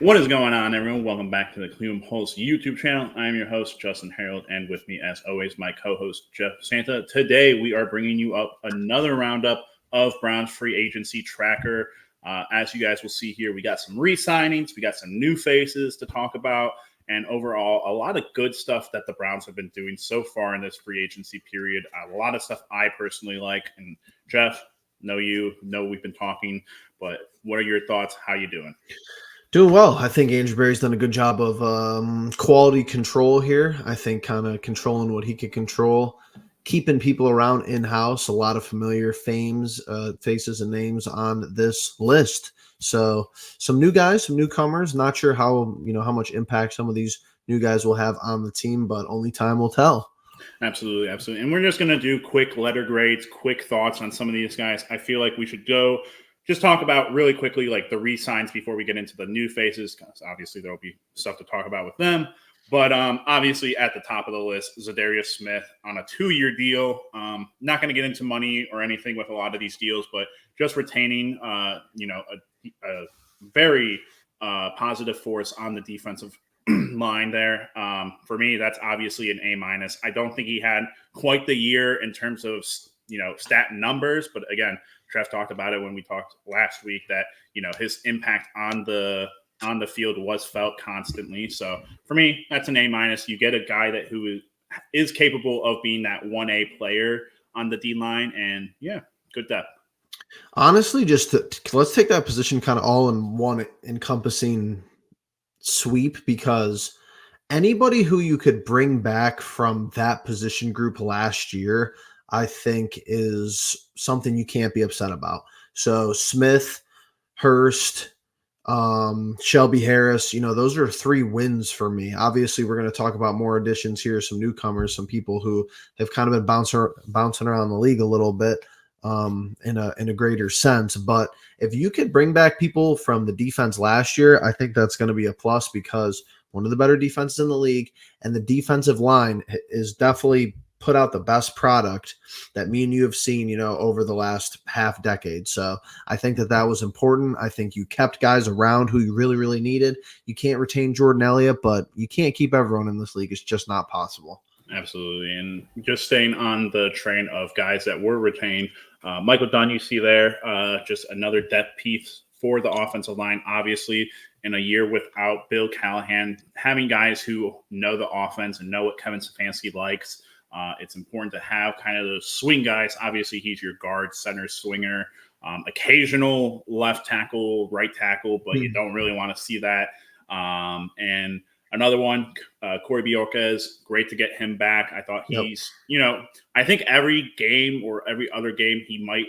What is going on, everyone? Welcome back to the Cleveland Pulse YouTube channel. I am your host, Justin Harold, and with me, as always, my co-host, Jeff Santa. Today, we are bringing you up another roundup of Browns free agency tracker. As you guys will see here, we got some re-signings, we got some new faces to talk about, and overall, a lot of good stuff that the Browns have been doing so far in this free agency period. A lot of stuff I personally like. And Jeff, know we've been talking, but what are your thoughts? How you doing? Doing well. I think Andrew Berry's done a good job of quality control here. I think kind of controlling what he could control, keeping people around in-house, a lot of familiar faces and names on this list. So some new guys, some newcomers. Not sure how much impact some of these new guys will have on the team, but only time will tell. Absolutely, absolutely. And we're just going to do quick letter grades, quick thoughts on some of these guys. I feel like we should go just talk about really quickly like the re-signs before we get into the new faces, because obviously there will be stuff to talk about with them. But obviously at the top of the list, Za'Darius Smith on a 2-year deal. Not going to get into money or anything with a lot of these deals, but just retaining, a very positive force on the defensive line there. For me, that's obviously an A-. I don't think he had quite the year in terms of stat and numbers, but again, Trev talked about it when we talked last week that his impact on the field was felt constantly. So for me, that's an A-. You get a guy who is capable of being that 1A player on the D line, and yeah, good depth. Honestly, let's take that position kind of all in one encompassing sweep, because anybody who you could bring back from that position group last year, I think is something you can't be upset about. So Smith, Hurst, Shelby Harris, those are 3 wins for me. Obviously, we're going to talk about more additions here, some newcomers, some people who have kind of been bouncing around the league a little bit in a greater sense. But if you could bring back people from the defense last year, I think that's going to be a plus, because one of the better defenses in the league, and the defensive line is definitely put out the best product that me and you have seen, over the last half decade. So I think that was important. I think you kept guys around who you really, really needed. You can't retain Jordan Elliott, but you can't keep everyone in this league. It's just not possible. Absolutely. And just staying on the train of guys that were retained, Michael Dunn, you see there, just another depth piece for the offensive line. Obviously, in a year without Bill Callahan, having guys who know the offense and know what Kevin Stefanski likes, it's important to have kind of those swing guys. Obviously, he's your guard, center, swinger, occasional left tackle, right tackle, but you don't really want to see that. And another one, Corey Bjorquez, great to get him back. I thought he's, I think every game or every other game, he might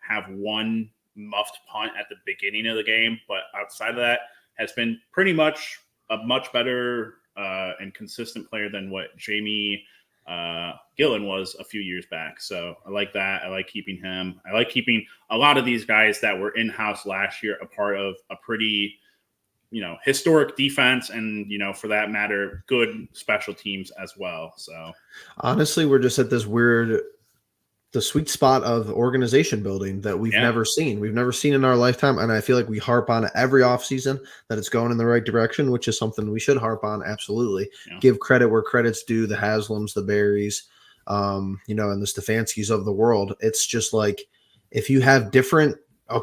have one muffed punt at the beginning of the game, but outside of that, has been pretty much a much better and consistent player than what Jamie Gillen was a few years back. So I like that. I like keeping him. I like keeping a lot of these guys that were in-house last year a part of a pretty historic defense and, for that matter, good special teams as well. So honestly, we're just at the sweet spot of organization building that we've never seen. We've never seen in our lifetime. And I feel like we harp on it every offseason that it's going in the right direction, which is something we should harp on. Absolutely. Yeah. Give credit where credit's due. The Haslams, the Berries, and the Stefanskis of the world. It's just like, if you have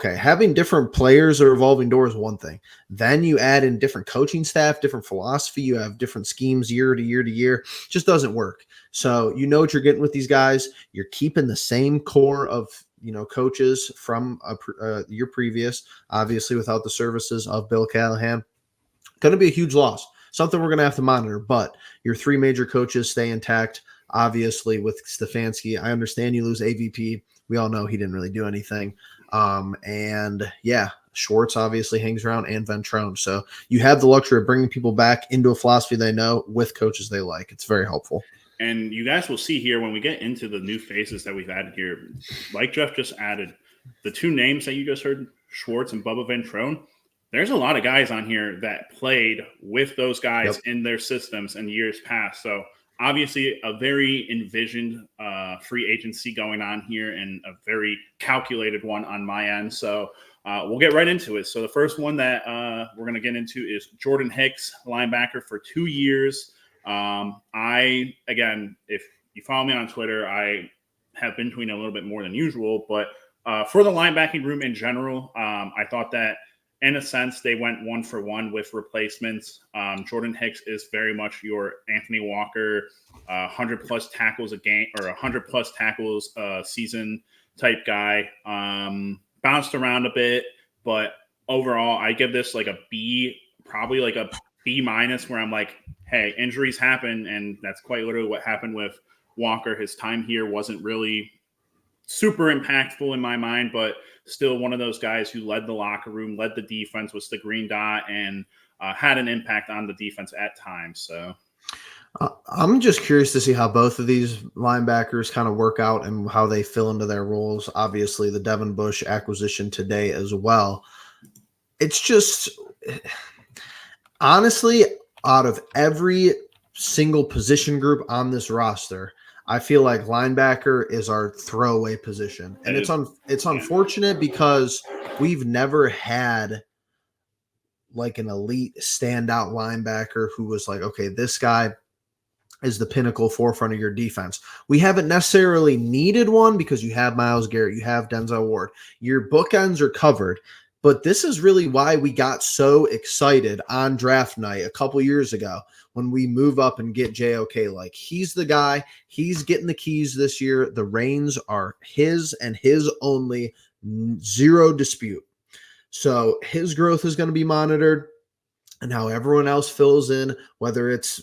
having different players or revolving door is one thing. Then you add in different coaching staff, different philosophy. You have different schemes year to year to year. It just doesn't work. So what you're getting with these guys. You're keeping the same core of coaches from a year previous, obviously without the services of Bill Callahan. Going to be a huge loss. Something we're going to have to monitor. But your 3 major coaches stay intact. Obviously with Stefanski, I understand you lose AVP. We all know he didn't really do anything. And yeah, Schwartz obviously hangs around, and Ventrone. So you have the luxury of bringing people back into a philosophy they know with coaches they like. It's very helpful. And you guys will see here when we get into the new faces that we've added here, like Jeff just added, the 2 names that you just heard, Schwartz and Bubba Ventrone. There's a lot of guys on here that played with those guys in their systems in years past. So obviously a very envisioned free agency going on here, and a very calculated one on my end. So we'll get right into it. So the first one that we're going to get into is Jordan Hicks, linebacker for 2 years. Again, if you follow me on Twitter, I have been tweeting a little bit more than usual, but for the linebacking room in general, I thought that in a sense they went 1-for-1 with replacements. Jordan Hicks is very much your Anthony Walker, 100 plus tackles a game or 100 plus tackles a season type guy. Bounced around a bit, but overall, I give this like a B, probably like a B minus, where I'm like, hey, injuries happen, and that's quite literally what happened with Walker. His time here wasn't really super impactful in my mind, but still one of those guys who led the locker room, led the defense, was the green dot, and had an impact on the defense at times. So I'm just curious to see how both of these linebackers kind of work out and how they fill into their roles. Obviously, the Devin Bush acquisition today as well. It's just, honestly, out of every single position group on this roster, I feel like linebacker is our throwaway position. And it's unfortunate because we've never had like an elite standout linebacker who was like, okay, this guy is the pinnacle forefront of your defense. We haven't necessarily needed one because you have Myles Garrett, you have Denzel Ward. Your bookends are covered. But this is really why we got so excited on draft night a couple years ago when we move up and get JOK. Like, he's the guy. He's getting the keys this year. The reins are his and his only, zero dispute. So his growth is going to be monitored, and how everyone else fills in, whether it's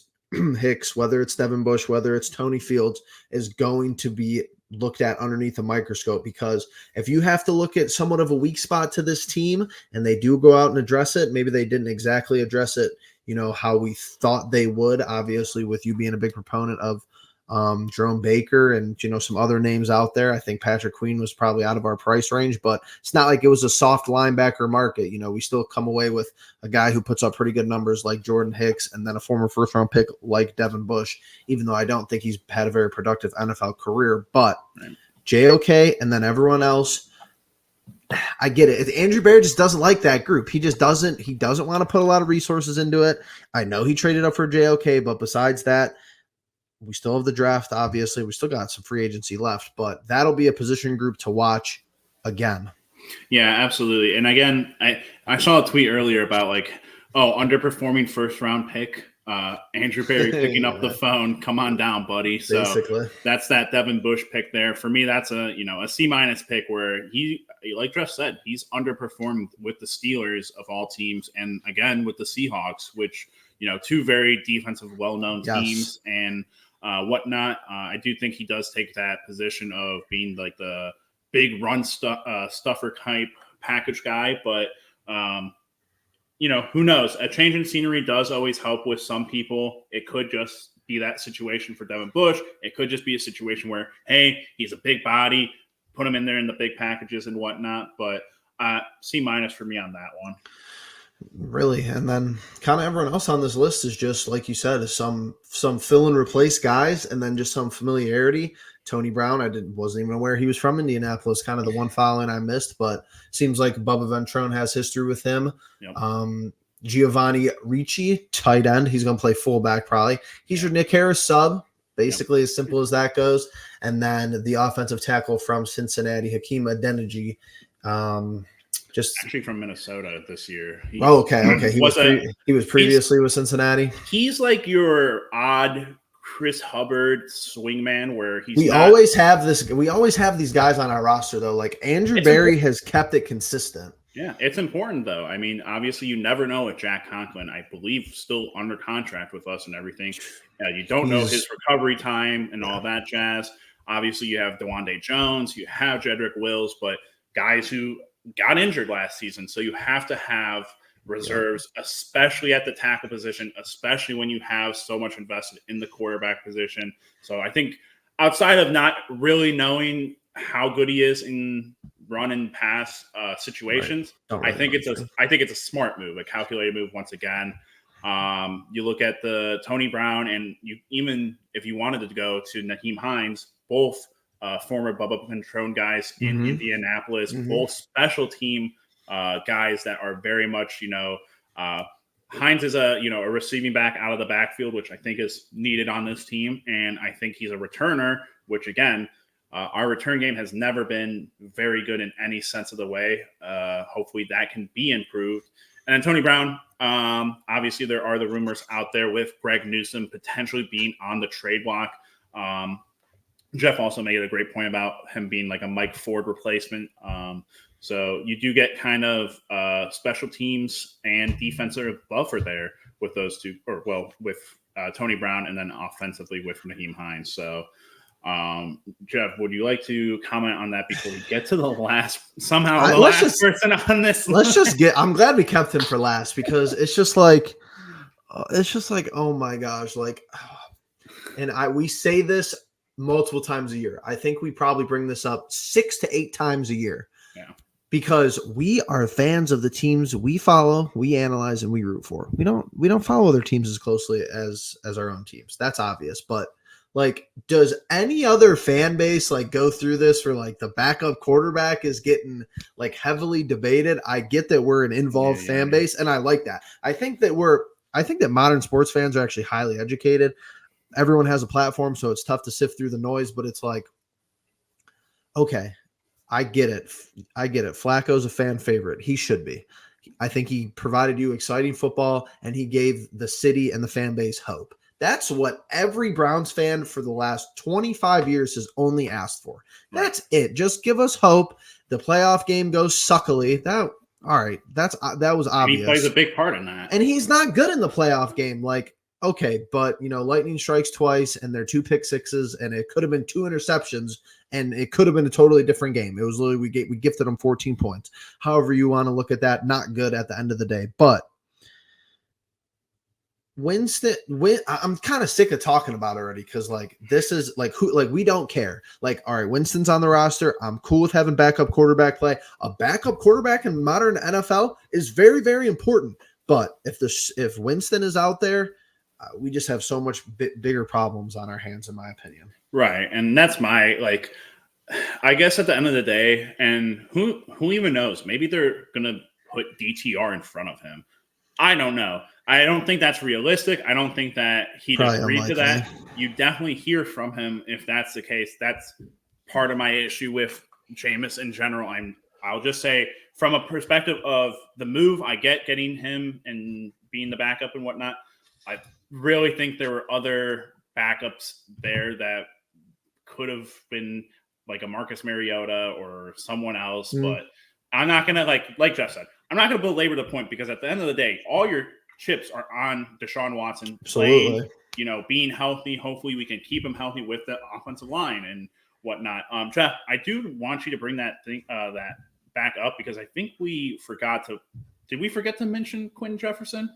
Hicks, whether it's Devin Bush, whether it's Tony Fields, is going to be looked at underneath a microscope. Because if you have to look at somewhat of a weak spot to this team and they do go out and address it, maybe they didn't exactly address it, how we thought they would, obviously, with you being a big proponent of Jerome Baker and, some other names out there. I think Patrick Queen was probably out of our price range, but it's not like it was a soft linebacker market. We still come away with a guy who puts up pretty good numbers like Jordan Hicks, and then a former first round pick like Devin Bush, even though I don't think he's had a very productive NFL career. But JOK and then everyone else, I get it. Andrew Bear just doesn't like that group. He doesn't want to put a lot of resources into it. I know he traded up for JOK, but besides that, we still have the draft, obviously. We still got some free agency left, but that'll be a position group to watch again. Yeah, absolutely. And again, I saw a tweet earlier about underperforming first round pick. Andrew Berry picking up the phone. Come on down, buddy. So basically, that's that Devin Bush pick there. For me, that's a C- pick where he, like Jeff said, he's underperformed with the Steelers of all teams, and again with the Seahawks, which two very defensive, well-known teams and whatnot. I do think he does take that position of being like the big run stuffer type package guy, but who knows? A change in scenery does always help with some people. It could just be that situation for Devin Bush. It could just be a situation where, hey, he's a big body, put him in there in the big packages and whatnot. But C- for me on that one. Really. And then kind of everyone else on this list is just, like you said, is some fill and replace guys, and then just some familiarity. Tony Brown, wasn't even aware he was from Indianapolis, kind of the one following I missed, but seems like Bubba Ventrone has history with him. Yep. Giovanni Ricci, tight end. He's going to play fullback probably. He's your Nick Harris sub, basically. As simple as that goes. And then the offensive tackle from Cincinnati, Hakeem Adeniji, just actually from Minnesota this year. Okay. He was previously with Cincinnati. He's like your odd Chris Hubbard swingman, where we always have these guys on our roster though. Like Andrew Berry has kept it consistent. Yeah, it's important though. I mean, obviously you never know with Jack Conklin. I believe still under contract with us and everything. You don't know his recovery time and all that jazz. Obviously you have DeWanda Jones, you have Jedrick Wills, but guys who got injured last season. So you have to have reserves, especially at the tackle position, especially when you have so much invested in the quarterback position. So I think outside of not really knowing how good he is in run and pass situations, I think it's a smart move, a calculated move once again. You look at the Tony Brown, and you, even if you wanted to go to Nyheim Hines, both former Bubba Ventrone guys in Indianapolis, both special team guys that are very much, Hines is a receiving back out of the backfield, which I think is needed on this team. And I think he's a returner, which again, our return game has never been very good in any sense of the way. Hopefully that can be improved. And then Tony Brown, obviously there are the rumors out there with Greg Newsome potentially being on the trade block. Jeff also made a great point about him being like a Mike Ford replacement. So you do get kind of special teams and defensive buffer there with those two, with Tony Brown and then offensively with Nyheim Hines. So Jeff, would you like to comment on that before we get to the last person on this? I'm glad we kept him for last because it's just like, oh my gosh. We say this multiple times a year. I think we probably bring this up 6 to 8 times a year. Yeah. Because we are fans of the teams we follow, we analyze, and we root for. We don't follow other teams as closely as our own teams. That's obvious. But does any other fan base go through this where the backup quarterback is getting heavily debated? I get that we're an involved fan base, and I like that. I think that modern sports fans are actually highly educated. Everyone has a platform, so it's tough to sift through the noise, but it's okay. I get it. Flacco's a fan favorite. He should be. I think he provided you exciting football, and he gave the city and the fan base hope. That's what every Browns fan for the last 25 years has only asked for. That's it. Just give us hope. The playoff game goes suckily. That was obvious. And he plays a big part in that. And he's not good in the playoff game. Okay, but lightning strikes twice, and they're 2 pick sixes, and it could have been 2 interceptions, and it could have been a totally different game. It was literally we gifted them 14 points. However you want to look at that, not good at the end of the day. But Winston, I'm kind of sick of talking about it already because this is we don't care. All right, Winston's on the roster. I'm cool with having backup quarterback play. A backup quarterback in modern NFL is very, very important. But if Winston is out there, we just have so much bigger problems on our hands, in my opinion. Right, and that's my I guess at the end of the day, and who even knows? Maybe they're gonna put DTR in front of him. I don't know. I don't think that's realistic. I don't think that he'd agree to that. You definitely hear from him if that's the case. That's part of my issue with Jameis in general. I'll just say from a perspective of the move, I get getting him and being the backup and whatnot. I really think there were other backups there that could have been a Marcus Mariota or someone else, but I'm not going to like Jeff said, I'm not going to belabor the point because at the end of the day, all your chips are on Deshaun Watson playing, being healthy. Hopefully we can keep him healthy with the offensive line and whatnot. Jeff, I do want you to bring that thing, that back up because I think we forgot to. Did we forget to mention Quentin Jefferson?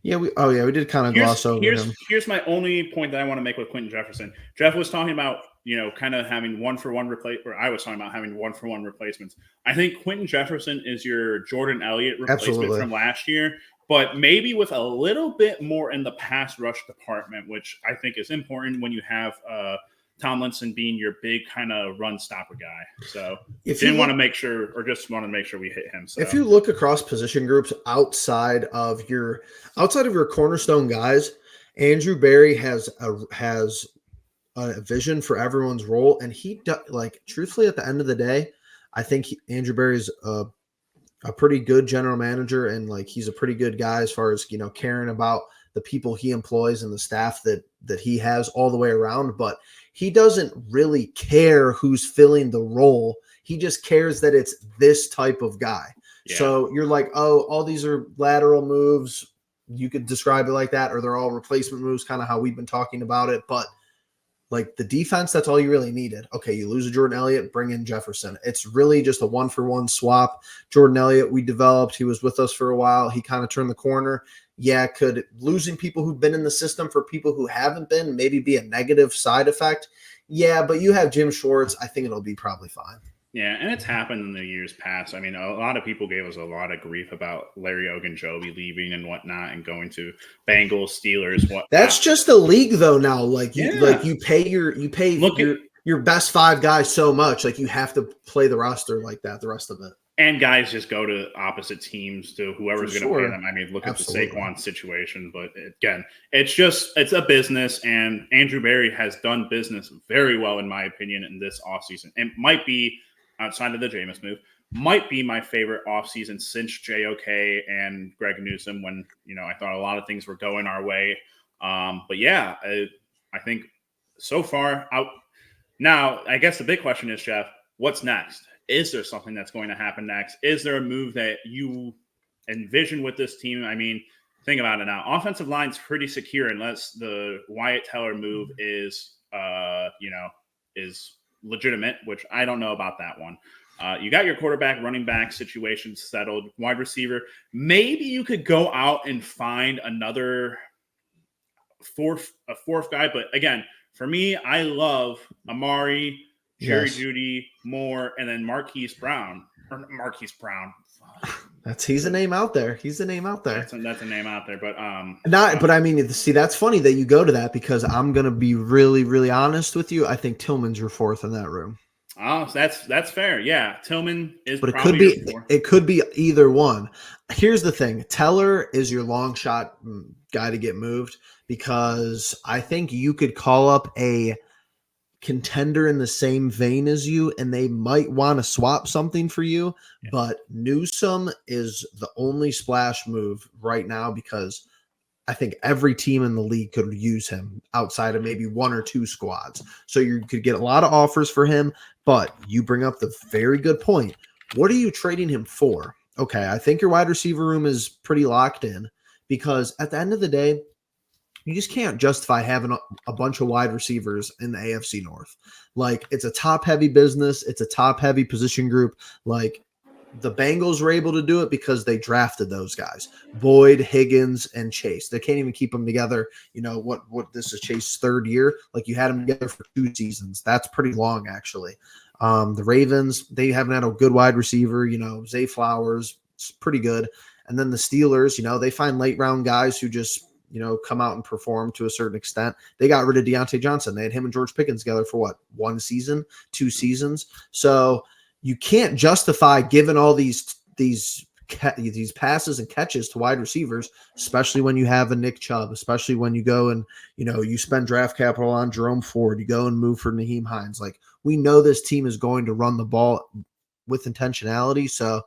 Yeah, we did kind of gloss over him. Here's my only point that I want to make with Quentin Jefferson. Jeff was talking about, kind of having one-for-one I was talking about having one-for-one replacements. I think Quentin Jefferson is your Jordan Elliott replacement from last year, but maybe with a little bit more in the pass rush department, which I think is important when you have Tomlinson being your big kind of run stopper guy. So want to make sure we hit him. So if you look across position groups outside of your cornerstone guys, Andrew Berry has a vision for everyone's role. And he truthfully, at the end of the day, I think Andrew Berry's a pretty good general manager. And he's a pretty good guy as far as, caring about the people he employs and the staff that he has all the way around. But he doesn't really care who's filling the role. He just cares that it's this type of guy. Yeah. So you're all these are lateral moves. You could describe it like that, or they're all replacement moves, kind of how we've been talking about it. But the defense, that's all you really needed. Okay, you lose a Jordan Elliott, bring in Jefferson. It's really just a 1-for-1 swap. Jordan Elliott, we developed. He was with us for a while. He kind of turned the corner. Yeah, could losing people who've been in the system for people who haven't been maybe be a negative side effect? Yeah, but you have Jim Schwartz. I think it'll be probably fine. Yeah, and it's happened in the years past. I mean, a lot of people gave us a lot of grief about Larry Ogunjobi leaving and whatnot and going to Bengals, Steelers, whatnot. That's just the league, though, now. You pay your best 5 guys so much. You have to play the roster like that the rest of it. And guys just go to opposite teams to whoever's going to pay them. I mean, look Absolutely. at the Saquon situation. But again, it's a business, and Andrew Berry has done business very well, in my opinion, in this offseason. And might be, outside of the Jameis move, might be my favorite offseason since JOK and Greg Newsome, when, I thought a lot of things were going our way. But yeah, I think so far out. Now, I guess the big question is, Jeff, what's next? Is there something that's going to happen next? Is there a move that you envision with this team? I mean, think about it now. Offensive line's pretty secure unless the Wyatt Teller move is legitimate, which I don't know about that one. You got your quarterback, running back situation settled, wide receiver. Maybe you could go out and find another fourth guy. But again, for me, I love Amari, Jerry Jeudy, Moore, and then Marquise Brown. He's a name out there. That's a name out there. But But I mean, see, that's funny that you go to that, because I'm gonna be really, really honest with you. I think Tillman's your fourth in that room. Oh, that's fair. Yeah, Tillman is. But it could be either one. Here's the thing: Teller is your long shot guy to get moved, because I think you could call up a contender in the same vein as you, and they might want to swap something for you. Yeah. But Newsome is the only splash move right now, because I think every team in the league could use him outside of maybe one or two squads. So you could get a lot of offers for him, but you bring up the very good point. What are you trading him for? Okay, I think your wide receiver room is pretty locked in, because at the end of the day, you just can't justify having a bunch of wide receivers in the AFC North. Like, it's a top-heavy business. It's a top-heavy position group. Like, the Bengals were able to do it because they drafted those guys: Boyd, Higgins, and Chase. They can't even keep them together. What this is Chase's third year. Like, you had them together for 2 seasons. That's pretty long, actually. The Ravens, they haven't had a good wide receiver. Zay Flowers, it's pretty good. And then the Steelers, they find late-round guys who just – come out and perform to a certain extent. They got rid of Deontay Johnson. They had him and George Pickens together for what? 1 season, 2 seasons. So you can't justify giving all these passes and catches to wide receivers, especially when you have a Nick Chubb, especially when you go and, you spend draft capital on Jerome Ford, you go and move for Nyheim Hines. Like, we know this team is going to run the ball with intentionality. So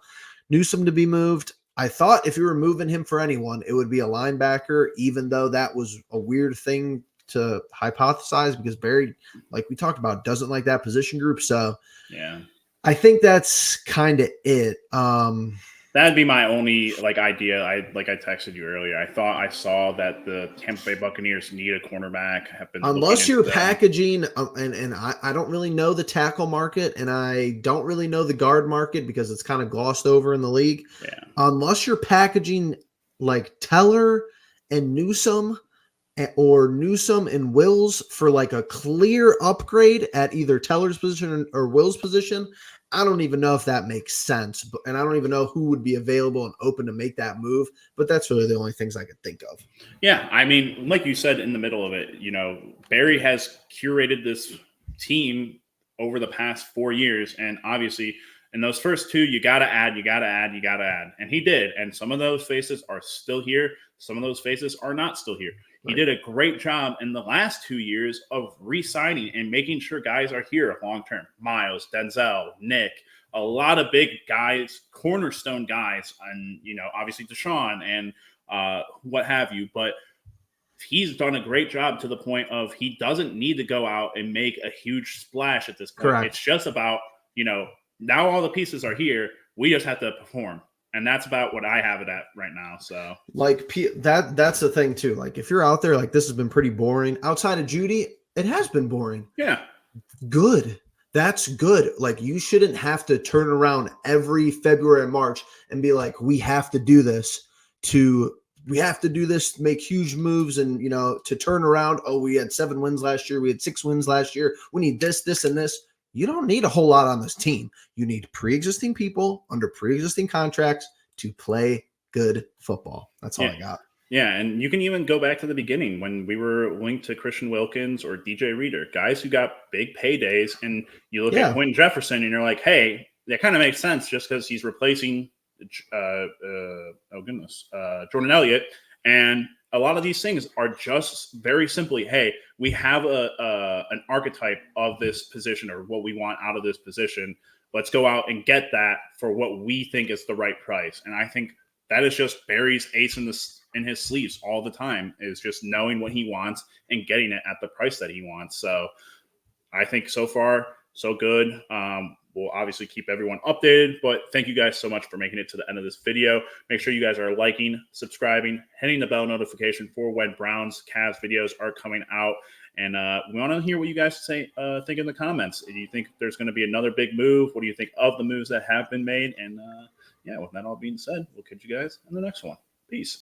Newsome to be moved. I thought if you were moving him for anyone, it would be a linebacker, even though that was a weird thing to hypothesize, because Barry, like we talked about, doesn't like that position group. So yeah, I think that's kind of it. That'd be my only idea. I texted you earlier. I thought I saw that the Tampa Bay Buccaneers need a cornerback. Unless you're packaging, and I don't really know the tackle market, and I don't really know the guard market because it's kind of glossed over in the league. Yeah. Unless you're packaging like Teller and Newsome, or Newsome and Wills for like a clear upgrade at either Teller's position or Will's position, I don't even know if that makes sense, and I don't even know who would be available and open to make that move, but that's really the only things I could think of. Yeah, I mean, like you said in the middle of it, Barry has curated this team over the past 4 years, and obviously in those first 2, you got to add, and he did, and some of those faces are still here, some of those faces are not still here. He did a great job in the last 2 years of re-signing and making sure guys are here long-term. Miles, Denzel, Nick, a lot of big guys, cornerstone guys, and, obviously Deshaun and what have you. But he's done a great job to the point of he doesn't need to go out and make a huge splash at this point. Correct. It's just about, now all the pieces are here. We just have to perform. And that's about what I have it at right now. So that's the thing too. Like, if you're out there, like, this has been pretty boring. Outside of Jeudy, it has been boring. Yeah. Good. That's good. Like, you shouldn't have to turn around every February and March and be like, we have to do this, make huge moves and, to turn around. Oh, we had 7 wins last year. We had 6 wins last year. We need this, and this. You don't need a whole lot on this team. You need pre-existing people under pre-existing contracts to play good football. That's all I got. Yeah, and you can even go back to the beginning when we were linked to Christian Wilkins or DJ Reader, guys who got big paydays, and you look at Quentin Jefferson and you're like, hey, that kind of makes sense just because he's replacing Jordan Elliott. And a lot of these things are just very simply, hey, we have an archetype of this position or what we want out of this position. Let's go out and get that for what we think is the right price. And I think that is just Barry's ace in his sleeves all the time, is just knowing what he wants and getting it at the price that he wants. So I think so far, so good. We'll obviously keep everyone updated, but thank you guys so much for making it to the end of this video. Make sure you guys are liking, subscribing, hitting the bell notification for when Browns Cavs videos are coming out. And we want to hear what you guys think in the comments. Do you think there's going to be another big move? What do you think of the moves that have been made? And yeah, with that all being said, we'll catch you guys in the next one. Peace.